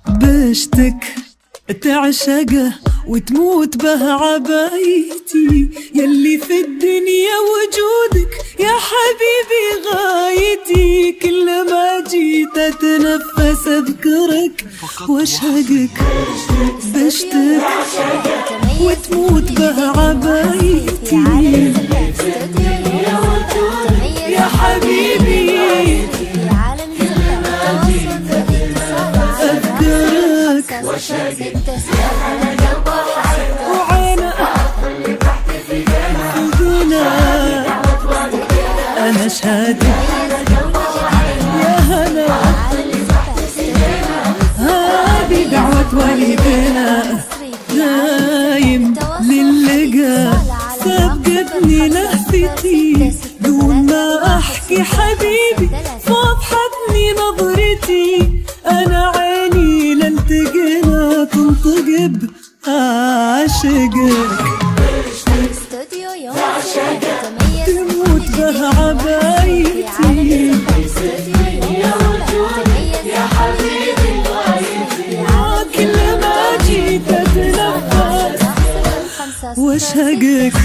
بشتك تعشقه وتموت به عبايتي، يلي في الدنيا وجودك يا حبيبي غايتي. كل ما جيت اتنفس اذكرك واشهقك، بشتك وتموت به عبايتي يا حبيبي. أذكرك وعينك أنا أشهد يا هلا، هذه دعوة والدنا نايم للقى سبقتني لهفتي دون ما أحكي حبيبي، فضحتني نظرتي. أنا عيني لالتقينا تنطق بعاشقك، تموت به عبايتي يا حبيبي. كل ما جيت اتنفس واشهقك.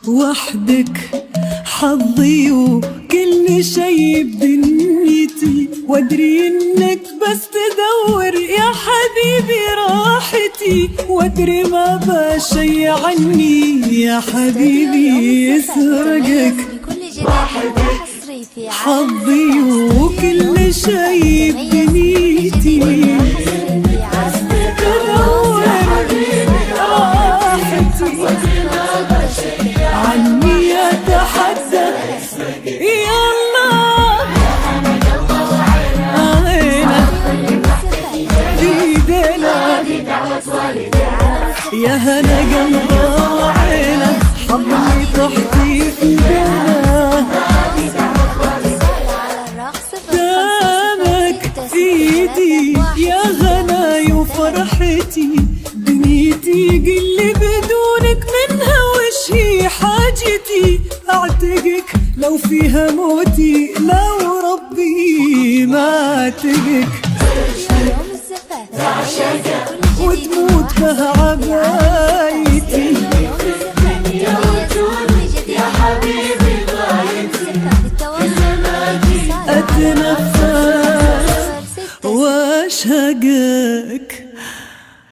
وحدك حظي وكل شي بدنيتي، وادري انك بس تدور يا حبيبي راحتي، وادري ما بشي عني يا حبيبي يسرقك. حظي وكل شي بدنيتي، تدور راحتي عني يتحدث يا الله. عينك في ايدينا يا هلا قلبه، عينك حضني تحتي في ايدينا، دامك في ايدي يا غناي وفرحتي. دنيتي قلي بدونك منها وش هي حاجتي، اعتقك لو فيها موتي لو ربي ما اعتقك.